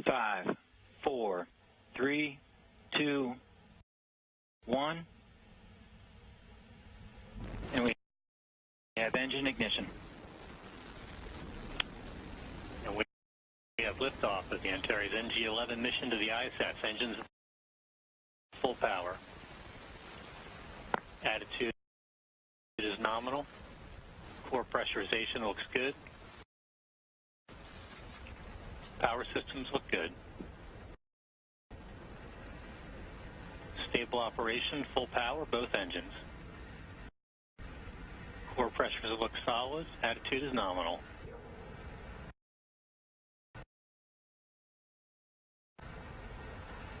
5, 4, 3, 2, 1. And we have engine ignition. And we have liftoff of the Antares NG-11 mission to the ISS. Engines full power. Attitude is nominal. Core pressurization looks good. Power systems look good. Stable operation, full power, both engines. Core pressures look solid. Attitude is nominal.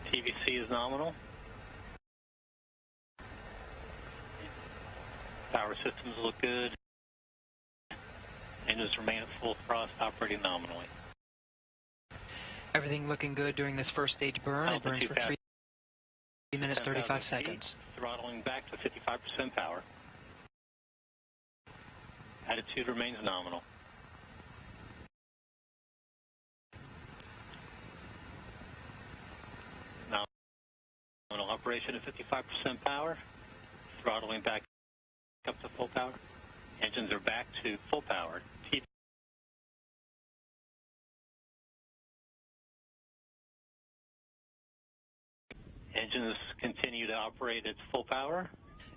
TVC is nominal. Power systems look good. Engines remain at full thrust, operating nominally. Everything looking good during this first stage burn. It burns for 3 minutes 35 seconds. Throttling back to 55% power. Attitude remains nominal. Nominal operation at 55% power. Throttling back up to full power. Engines are back to full power. Engines continue to operate at full power.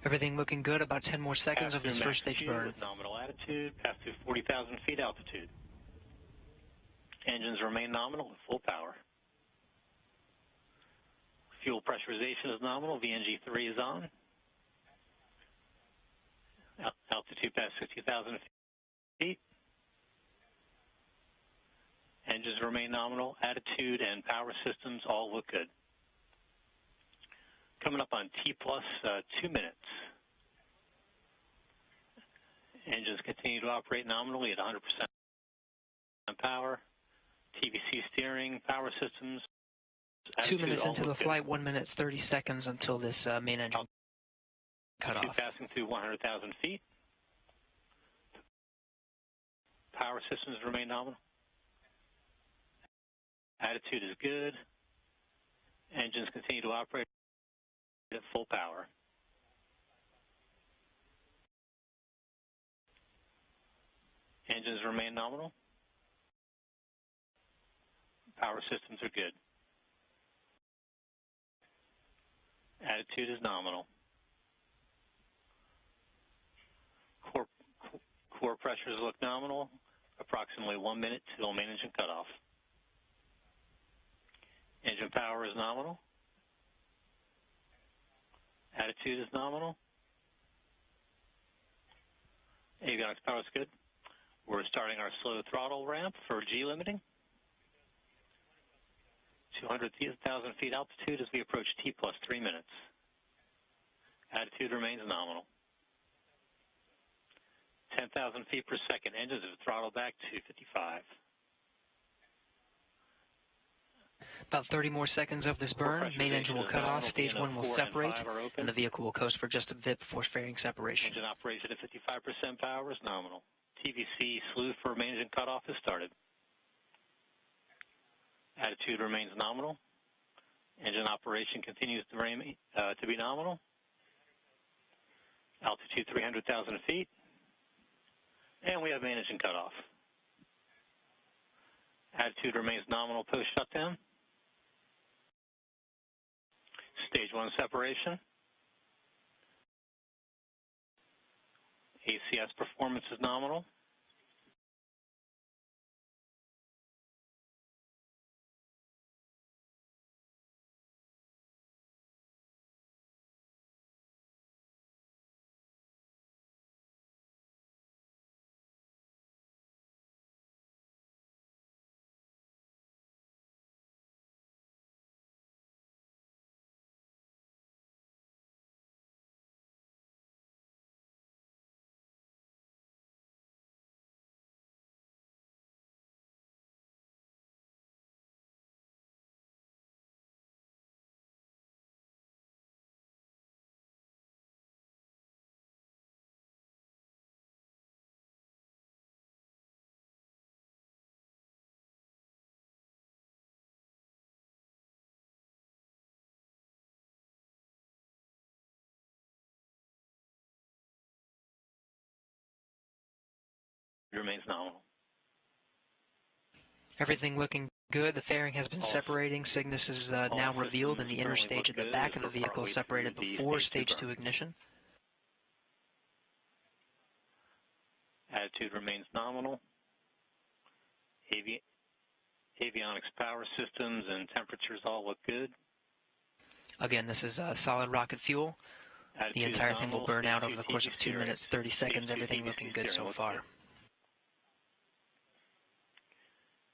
Everything looking good. About 10 more seconds of this first stage burn. With nominal attitude, pass through 40,000 feet altitude. Engines remain nominal at full power. Fuel pressurization is nominal. VNG3 is on. Altitude past 60,000 feet. Engines remain nominal. Attitude and power systems all look good. Coming up on T plus 2 minutes. Engines continue to operate nominally at 100% power. TVC steering, power systems. 2 minutes into the flight, 1 minute 30 seconds until this main engine cut off. Passing through 100,000 feet. Power systems remain nominal. Attitude is good. Engines continue to operate at full power. Engines remain nominal. Power systems are good. Attitude is nominal. Core pressures look nominal. Approximately 1 minute till main engine cutoff. Engine power is nominal. Attitude is nominal. Avionics power is good. We're starting our slow throttle ramp for G limiting. 200,000 feet altitude as we approach T plus 3 minutes. Attitude remains nominal. 10,000 feet per second. Engines have throttled back to 55. About 30 more seconds of this burn. Main engine will cut off. Stage 1 will separate, and the vehicle will coast for just a bit before fairing separation. Engine operation at 55% power is nominal. TVC slew for main engine cutoff has started. Attitude remains nominal. Engine operation continues to be nominal. Altitude 300,000 feet. And we have main engine cutoff. Attitude remains nominal post-shutdown. Stage 1 separation. ACS performance is nominal. remains nominal. Everything looking good. The fairing has been separating. Cygnus is now revealed in the inner stage at the back of the vehicle, separated before stage 2 ignition. Attitude remains nominal. Avionics power systems and temperatures all look good. Again, this is solid rocket fuel. The entire thing will burn out over the course of 2 minutes, 30 seconds. Everything looking good so far.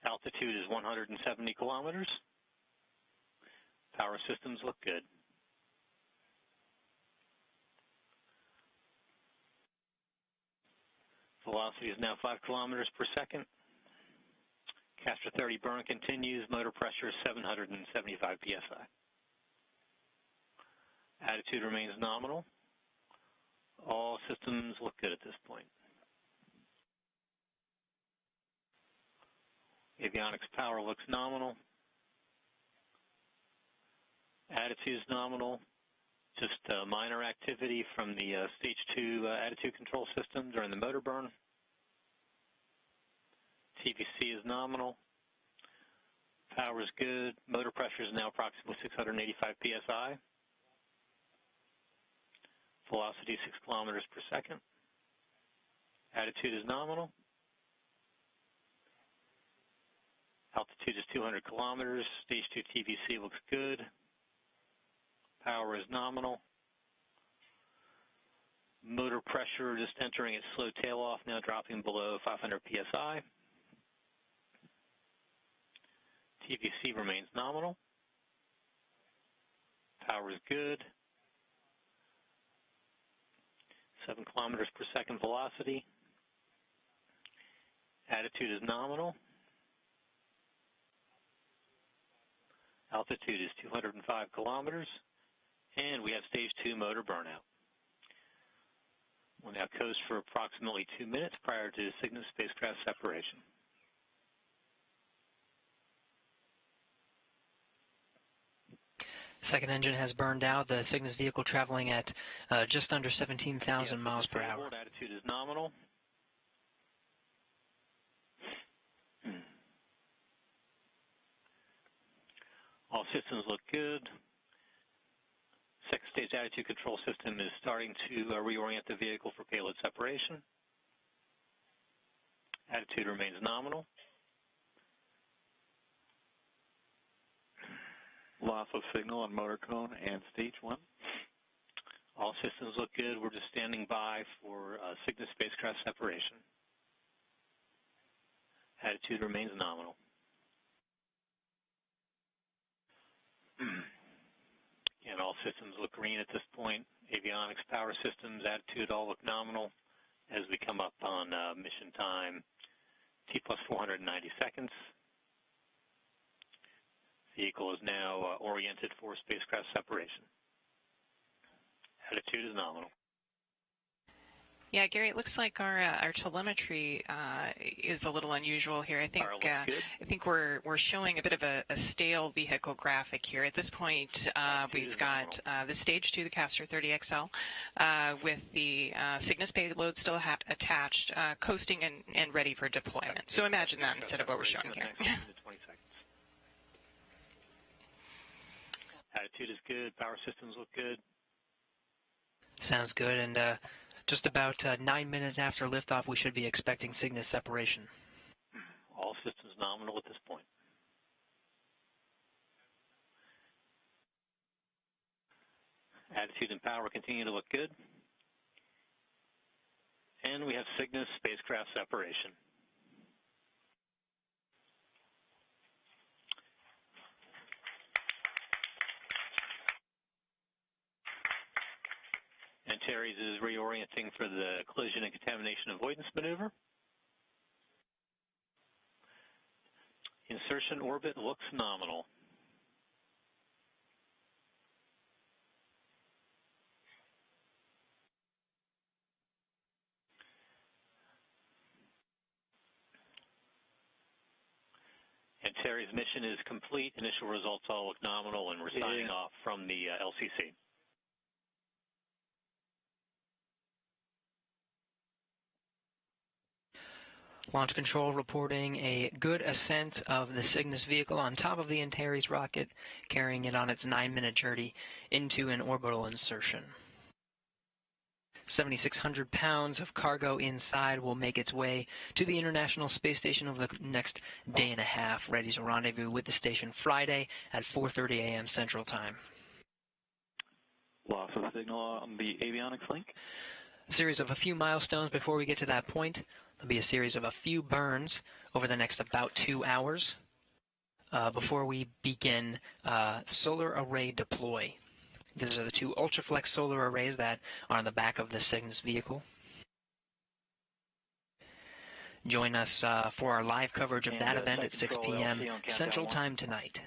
Altitude is 170 kilometers. Power systems look good. Velocity is now 5 kilometers per second. Caster 30 burn continues. Motor pressure is 775 psi. Attitude remains nominal. All systems look good at this point. Avionics power looks nominal. Attitude is nominal. Just minor activity from the stage 2 attitude control system during the motor burn. TVC is nominal. Power is good. Motor pressure is now approximately 685 psi. Velocity 6 kilometers per second. Attitude is nominal. Altitude is 200 kilometers. Stage 2 TVC looks good. Power is nominal. Motor pressure just entering its slow tail off, now dropping below 500 psi. TVC remains nominal. Power is good. 7 kilometers per second velocity. Attitude is nominal. Altitude is 205 kilometers. And we have stage 2 motor burnout. We'll now coast for approximately 2 minutes prior to Cygnus spacecraft separation. Second engine has burned out. The Cygnus vehicle traveling at just under 17,000 miles per hour. Attitude is nominal. All systems look good. Second stage attitude control system is starting to reorient the vehicle for payload separation. Attitude remains nominal. Loss of signal on motor cone and stage 1. All systems look good. We're just standing by for Cygnus spacecraft separation. Attitude remains nominal. And all systems look green at this point. Avionics, power systems, attitude all look nominal as we come up on mission time T plus 490 seconds. Vehicle is now oriented for spacecraft separation. Attitude is nominal. Yeah, Gary, it looks like our telemetry is a little unusual here. I think we're showing a bit of a stale vehicle graphic here. At this point, we've got the stage 2, the Castor 30 XL, with the Cygnus payload still attached, coasting and ready for deployment. So imagine that instead of what we're showing here. Attitude is good. Power systems look good. Sounds good. And just about 9 minutes after liftoff, we should be expecting Cygnus separation. All systems nominal at this point. Attitude and power continue to look good. And we have Cygnus spacecraft separation. Antares is reorienting for the collision and contamination avoidance maneuver. Insertion orbit looks nominal. Antares mission is complete. Initial results all look nominal, and we're signing off from the LCC. Launch Control reporting a good ascent of the Cygnus vehicle on top of the Antares rocket, carrying it on its 9-minute journey into an orbital insertion. 7,600 pounds of cargo inside will make its way to the International Space Station over the next day and a half, ready to rendezvous with the station Friday at 4:30 a.m. Central Time. Loss of signal on the avionics link. A series of a few milestones before we get to that point. There'll be a series of a few burns over the next about 2 hours before we begin solar array deploy. These are the two Ultraflex solar arrays that are on the back of the Cygnus vehicle. Join us for our live coverage of that event at 6 p.m. Central Time tonight.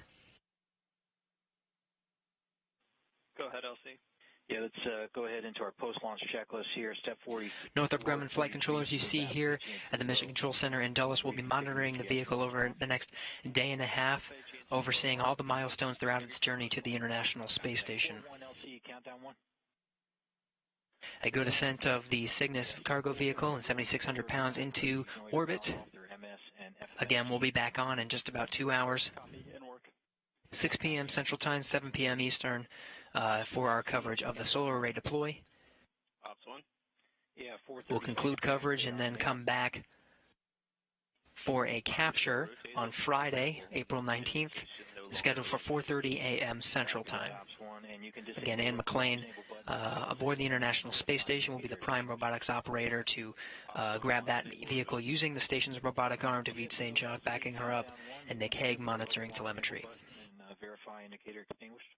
Go ahead, LC. Yeah, let's go ahead into our post-launch checklist here. Step 40. Northrop Grumman flight controllers you see here at the Mission Control Center in Dulles will be monitoring the vehicle over the next day and a half, overseeing all the milestones throughout its journey to the International Space Station. A good ascent of the Cygnus cargo vehicle and 7,600 pounds into orbit. Again, we'll be back on in just about 2 hours. 6 p.m. Central Time, 7 p.m. Eastern, for our coverage of the solar array deploy. We'll conclude coverage and then come back for a capture on Friday, April 19th, scheduled for 4:30 a.m. Central Time. Again, Ann McClain aboard the International Space Station will be the prime robotics operator to grab that vehicle using the station's robotic arm, David St. Jacques backing her up, and Nick Hague monitoring telemetry. Verify indicator extinguished.